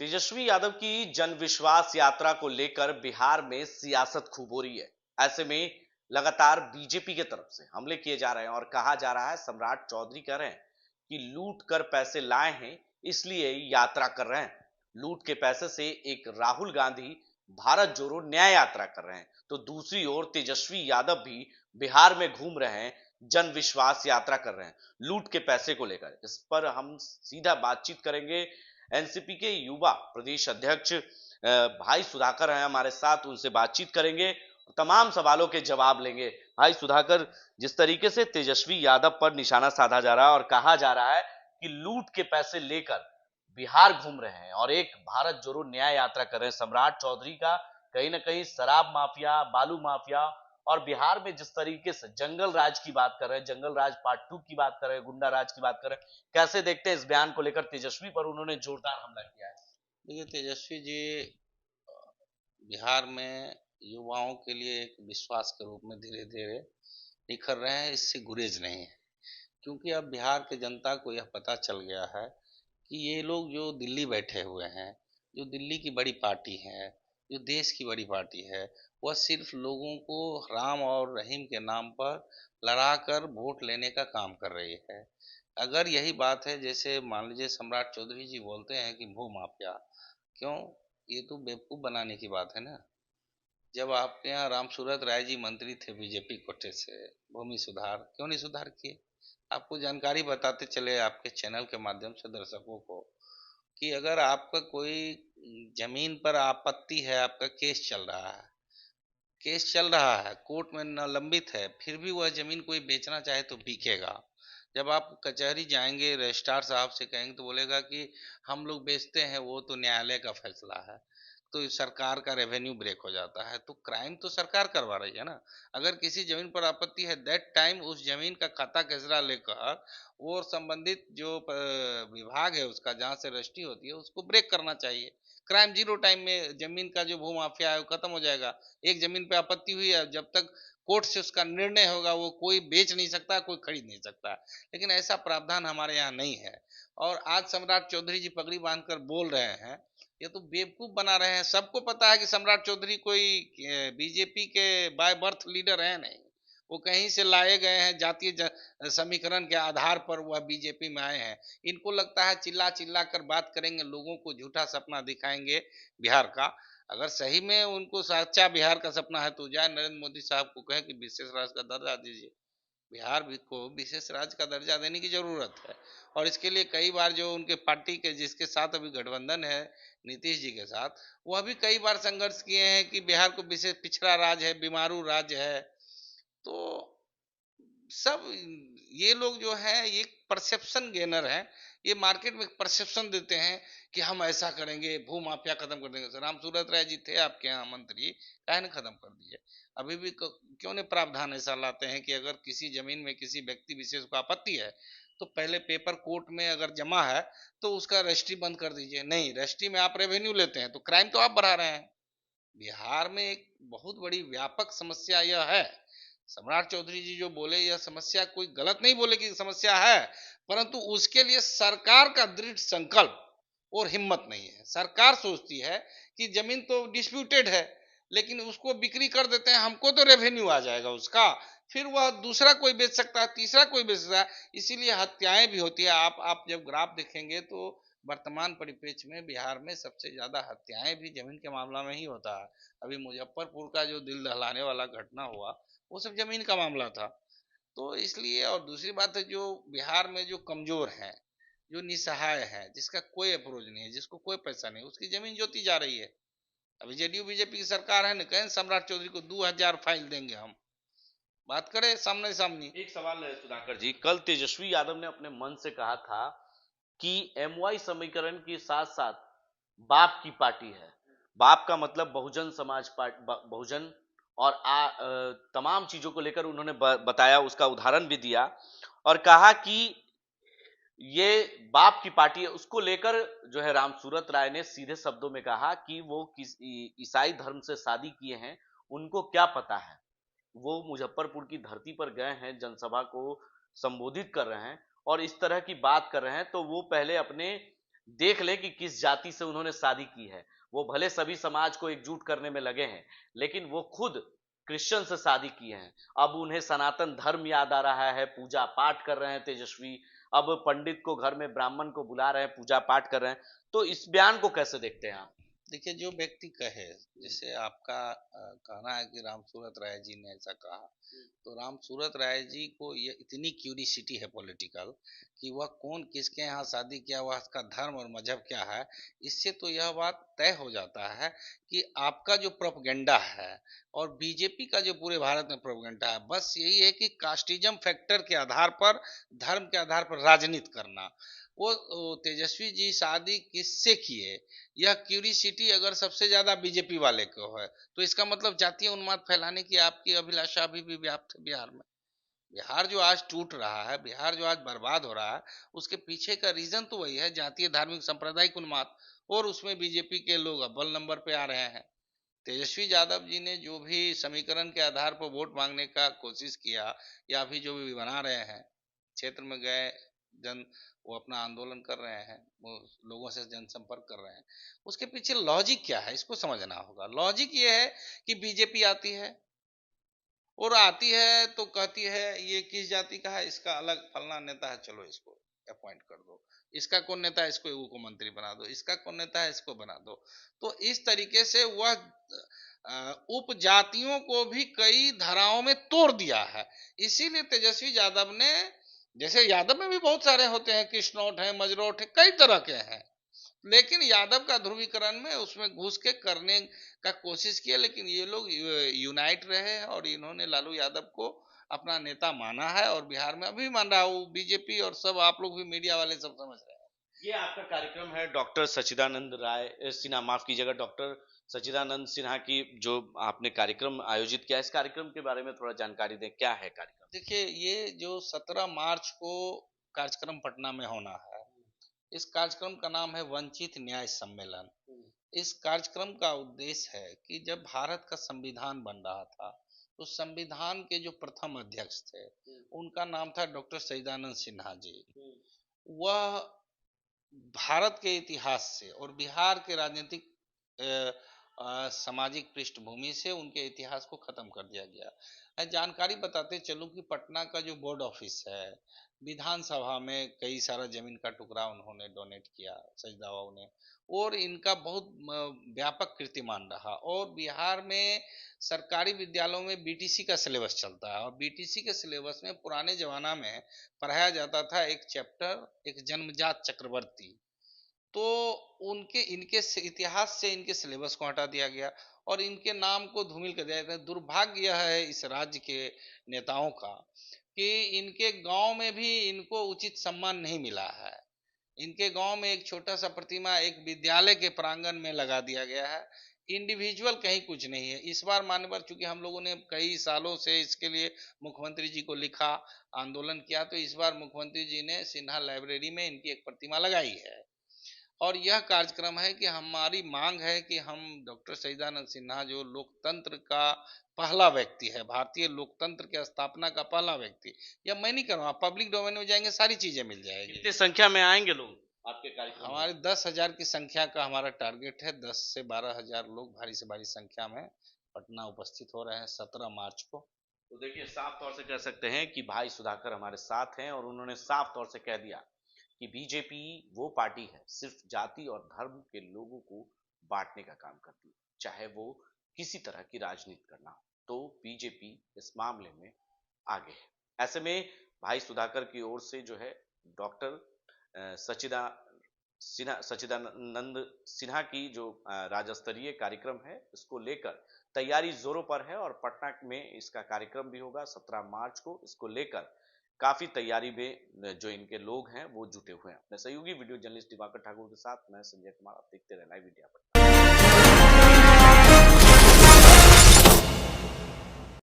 तेजस्वी यादव की जन विश्वास यात्रा को लेकर बिहार में सियासत खूब हो रही है। ऐसे में लगातार बीजेपी की तरफ से हमले किए जा रहे हैं और कहा जा रहा है, सम्राट चौधरी कह रहे हैं कि लूट कर पैसे लाए हैं, इसलिए यात्रा कर रहे हैं। लूट के पैसे से एक राहुल गांधी भारत जोड़ो न्याय यात्रा कर रहे हैं, तो दूसरी ओर तेजस्वी यादव भी बिहार में घूम रहे हैं, जन विश्वास यात्रा कर रहे हैं लूट के पैसे को लेकर। इस पर हम सीधा बातचीत करेंगे। एनसीपी के युवा प्रदेश अध्यक्ष भाई सुधाकर हैं हमारे साथ, उनसे बातचीत करेंगे, तमाम सवालों के जवाब लेंगे। भाई सुधाकर, जिस तरीके से तेजस्वी यादव पर निशाना साधा जा रहा है और कहा जा रहा है कि लूट के पैसे लेकर बिहार घूम रहे हैं और एक भारत जोड़ो न्याय यात्रा कर रहे हैं, सम्राट चौधरी का कहीं ना कहीं शराब माफिया, बालू माफिया और बिहार में जिस तरीके से जंगल राज की बात कर रहे हैं, जंगल राज पार्ट 2 की बात कर रहे हैं, गुंडा राज की बात कर रहे हैं, कैसे देखते हैं इस बयान को लेकर? तेजस्वी पर उन्होंने जोरदार हमला किया है। देखिए, तेजस्वी जी बिहार में युवाओं के लिए एक विश्वास के रूप में धीरे धीरे निखर रहे हैं। इससे गुरेज नहीं है, क्योंकि अब बिहार की जनता को यह पता चल गया है कि ये लोग जो दिल्ली बैठे हुए हैं, जो दिल्ली की बड़ी पार्टी है, जो देश की बड़ी पार्टी है, वह सिर्फ लोगों को राम और रहीम के नाम पर लड़ा कर वोट लेने का काम कर रही है। अगर यही बात है, जैसे मान लीजिए सम्राट चौधरी जी बोलते हैं कि भू माफिया, क्यों? ये तो बेवकूफ बनाने की बात है ना। जब आपके यहाँ राम सूरत राय जी मंत्री थे बीजेपी कोटे से, भूमि सुधार क्यों नहीं सुधार किए? आपको जानकारी बताते चले आपके चैनल के माध्यम से दर्शकों को कि अगर आपका कोई जमीन पर आपत्ति है, आपका केस चल रहा है, कोर्ट में न लंबित है, फिर भी वह जमीन कोई बेचना चाहे तो बिकेगा। जब आप कचहरी जाएंगे, रजिस्ट्रार साहब से कहेंगे तो बोलेगा कि हम लोग बेचते हैं, वो तो न्यायालय का फैसला है। तो सरकार का रेवेन्यू ब्रेक हो जाता है। तो क्राइम तो सरकार करवा रही है ना। अगर किसी जमीन पर आपत्ति है, दैट टाइम उस जमीन का खाता कचरा लेकर वो संबंधित जो विभाग है उसका, जहाँ से रजिस्ट्री होती है, उसको ब्रेक करना चाहिए। क्राइम जीरो टाइम में जमीन का जो भू माफिया है वो खत्म हो जाएगा। एक जमीन पे आपत्ति हुई है, जब तक कोर्ट से उसका निर्णय होगा वो कोई बेच नहीं सकता, कोई खरीद नहीं सकता। लेकिन ऐसा प्रावधान हमारे यहाँ नहीं है। और आज सम्राट चौधरी जी पगड़ी बांधकर बोल रहे हैं, ये तो बेवकूफ बना रहे हैं। सबको पता है कि सम्राट चौधरी कोई बीजेपी के बाय बर्थ लीडर है नहीं। वो कहीं से लाए गए हैं, जातीय समीकरण के आधार पर वह बीजेपी में आए हैं। इनको लगता है चिल्ला चिल्ला कर बात करेंगे, लोगों को झूठा सपना दिखाएंगे बिहार का। अगर सही में उनको सच्चा बिहार का सपना है तो जाए नरेंद्र मोदी साहब को कहे कि विशेष राज्य का दर्जा दीजिए। बिहार भी को विशेष राज्य का दर्जा देने की जरूरत है। और इसके लिए कई बार जो उनके पार्टी के जिसके साथ अभी गठबंधन है, नीतीश जी के साथ, वह भी कई बार संघर्ष किए हैं कि बिहार को विशेष पिछड़ा राज्य है, बीमारू राज्य है। तो सब ये लोग जो है ये परसेप्शन गेनर है। ये मार्केट में परसेप्शन देते हैं कि हम ऐसा करेंगे, भू माफिया खत्म कर देंगे। राम सूरत राय जी थे आपके यहाँ मंत्री, काहे ने खत्म कर दिए? अभी भी क्यों नहीं प्रावधान ऐसा लाते हैं कि अगर किसी जमीन में किसी व्यक्ति विशेष को आपत्ति है तो पहले पेपर कोर्ट में अगर जमा है तो उसका रजिस्ट्री बंद कर दीजिए। नहीं, रजिस्ट्री में आप रेवेन्यू लेते हैं तो क्राइम तो आप बढ़ा रहे हैं। बिहार में एक बहुत बड़ी व्यापक समस्या यह है। सम्राट चौधरी जी जो बोले, यह समस्या कोई गलत नहीं बोले कि समस्या है, परंतु उसके लिए सरकार का दृढ़ संकल्प और हिम्मत नहीं है। सरकार सोचती है कि जमीन तो डिस्प्यूटेड है, लेकिन उसको बिक्री कर देते हैं, हमको तो रेवेन्यू आ जाएगा उसका, फिर वह दूसरा कोई बेच सकता है, तीसरा कोई बेच सकता है। इसीलिए हत्याएं भी होती है। आप जब ग्राफ देखेंगे तो वर्तमान परिप्रेक्ष्य में बिहार में सबसे ज्यादा हत्याएं भी जमीन के मामला में ही होता है। अभी मुजफ्फरपुर का जो दिल दहलाने वाला घटना हुआ, वो सब जमीन का मामला था। तो इसलिए, और दूसरी बात है, जो बिहार में जो कमजोर है, जो निसहाय है, जिसका कोई अप्रोच नहीं है, जिसको कोई पैसा नहीं, उसकी जमीन जोती जा रही है। अभी जेडीयू बीजेपी की सरकार है ना, कहें सम्राट चौधरी को 2000 फाइल देंगे हम, बात करें सामने सामने। एक सवाल है सुधाकर जी, कल तेजस्वी यादव ने अपने मन से कहा था कि एमवाई समीकरण के साथ साथ बाप की पार्टी है। बाप का मतलब बहुजन समाज पार्टी, बहुजन और तमाम चीजों को लेकर उन्होंने बताया, उसका उदाहरण भी दिया और कहा कि ये बाप की पार्टी है। उसको लेकर जो है राम सूरत राय ने सीधे शब्दों में कहा कि वो किस ईसाई धर्म से शादी किए हैं, उनको क्या पता है। वो मुजफ्फरपुर की धरती पर गए हैं, जनसभा को संबोधित कर रहे हैं और इस तरह की बात कर रहे हैं, तो वो पहले अपने देख ले कि किस जाति से उन्होंने शादी की है। वो भले सभी समाज को एकजुट करने में लगे हैं, लेकिन वो खुद क्रिश्चियन से शादी किए हैं। अब उन्हें सनातन धर्म याद आ रहा है, पूजा पाठ कर रहे हैं तेजस्वी। अब पंडित को घर में ब्राह्मण को बुला रहे हैं, पूजा पाठ कर रहे हैं। तो इस बयान को कैसे देखते हैं आप? देखिए, जो व्यक्ति कहे, जैसे आपका कहना है कि रामसूरत राय जी ने ऐसा कहा, तो रामसूरत राय जी को ये इतनी क्यूरिसिटी है पॉलिटिकल कि वह कौन किसके यहाँ शादी किया, वह उसका धर्म और मजहब क्या है। इससे तो यह बात तय हो जाता है कि आपका जो प्रोपगेंडा है और बीजेपी का जो पूरे भारत में प्रोपगेंडा है, बस यही है कि कास्टिज्म फैक्टर के आधार पर, धर्म के आधार पर राजनीति करना। वो तेजस्वी जी शादी किससे किए, यह क्यूरिसिटी अगर सबसे ज्यादा बीजेपी वाले को है, तो इसका मतलब जातीय उन्माद फैलाने की आपकी अभिलाषा अभी भी व्याप्त है बिहार में। बिहार जो आज टूट रहा है, बिहार जो आज बर्बाद हो रहा है, उसके पीछे का रीजन तो वही है, जातीय धार्मिक सांप्रदायिक उन्माद। और उसमें बीजेपी के लोग अव्वल नंबर पे आ रहे हैं। तेजस्वी यादव जी ने जो भी समीकरण के आधार पर वोट मांगने का कोशिश किया, या अभी जो भी बना रहे हैं, क्षेत्र में गए जन, वो अपना आंदोलन कर रहे हैं, वो लोगों से जनसंपर्क कर रहे हैं, उसके पीछे लॉजिक क्या है इसको समझना होगा। लॉजिक ये है कि बीजेपी आती है और आती है तो कहती है ये किस जाति का है, इसका अलग फलना नेता है, चलो इसको अपॉइंट कर दो, इसका कौन नेता है इसको उप मंत्री बना दो, इसका कौन नेता है इसको बना दो। तो इस तरीके से वह उप जातियों को भी कई धाराओं में तोड़ दिया है। इसीलिए तेजस्वी यादव ने, जैसे यादव में भी बहुत सारे होते हैं, कृष्णौठ है, मजरोठ है, कई तरह के हैं, लेकिन यादव का ध्रुवीकरण में उसमें घुस के करने का कोशिश किया, लेकिन ये लोग यूनाइट रहे हैं और इन्होंने लालू यादव को अपना नेता माना है, और बिहार में अभी मान रहा हूँ बीजेपी और सब, आप लोग भी मीडिया वाले सब समझ रहे हैं। ये आपका कार्यक्रम है डॉक्टर सच्चिदानंद राय सिन्हा, माफ कीजिएगा, डॉक्टर सच्चिदानंद सिन्हा की जो आपने कार्यक्रम आयोजित किया, इस कार्यक्रम के बारे में थोड़ा जानकारी दें, क्या है कार्यक्रम? देखिए, ये जो 17 मार्च को कार्यक्रम पटना में होना है, इस कार्यक्रम का नाम है वंचित न्याय सम्मेलन। इस कार्यक्रम का उद्देश्य है कि जब भारत का संविधान बन रहा था, तो संविधान के जो प्रथम अध्यक्ष थे, उनका नाम था डॉक्टर सच्चिदानंद सिन्हा जी। वह भारत के इतिहास से और बिहार के राजनीतिक सामाजिक पृष्ठभूमि से उनके इतिहास को खत्म कर दिया गया। जानकारी बताते चलूं कि पटना का जो बोर्ड ऑफिस है, विधानसभा में कई सारा जमीन का टुकड़ा उन्होंने डोनेट किया सजदा बाबू ने, और इनका बहुत व्यापक कीर्तिमान रहा। और बिहार में सरकारी विद्यालयों में बीटीसी का सिलेबस चलता है, और बीटीसी के सिलेबस में पुराने जमाना में पढ़ाया जाता था एक चैप्टर, एक जन्मजात चक्रवर्ती। तो उनके इनके इतिहास से इनके सिलेबस को हटा दिया गया और इनके नाम को धूमिल कर दिया गया। दुर्भाग्य यह है इस राज्य के नेताओं का कि इनके गांव में भी इनको उचित सम्मान नहीं मिला है। इनके गांव में एक छोटा सा प्रतिमा एक विद्यालय के प्रांगण में लगा दिया गया है, इंडिविजुअल कहीं कुछ नहीं है। इस बार मान्यवर, चूंकि हम लोगों ने कई सालों से इसके लिए मुख्यमंत्री जी को लिखा, आंदोलन किया, तो इस बार मुख्यमंत्री जी ने सिन्हा लाइब्रेरी में इनकी एक प्रतिमा लगाई है। और यह कार्यक्रम है कि हमारी मांग है कि हम डॉक्टर सच्चिदानंद सिन्हा, जो लोकतंत्र का पहला व्यक्ति है, भारतीय लोकतंत्र की स्थापना का पहला व्यक्ति, या मैं नहीं कर रहा हूँ, पब्लिक डोमेन में जाएंगे सारी चीजें मिल जाएगी। कितनी संख्या में आएंगे लोग आपके कार्यक्रम में? हमारे 10,000 की संख्या का हमारा टारगेट है। 10 से 12,000 लोग भारी से भारी संख्या में पटना उपस्थित हो रहे हैं 17 मार्च को। तो देखिए, साफ तौर से कह सकते हैं कि भाई सुधाकर हमारे साथ हैं और उन्होंने साफ तौर से कह दिया कि बीजेपी वो पार्टी है सिर्फ जाति और धर्म के लोगों को बांटने का काम करती है, चाहे वो किसी तरह की राजनीति करना हो, तो बीजेपी इस मामले में आगे है। ऐसे में भाई सुधाकर की ओर से जो है डॉक्टर सच्चिदानंद सिन्हा की जो राज्य स्तरीय कार्यक्रम है, इसको लेकर तैयारी जोरों पर है और पटना में इसका कार्यक्रम भी होगा 17 मार्च को। इसको लेकर काफी तैयारी में जो इनके लोग हैं वो जुटे हुए हैं। अपने सहयोगी वीडियो जर्नलिस्ट दिवाकर ठाकुर के साथ मैं संजय कुमार, आप देखते रहे लाइव इंडिया पर।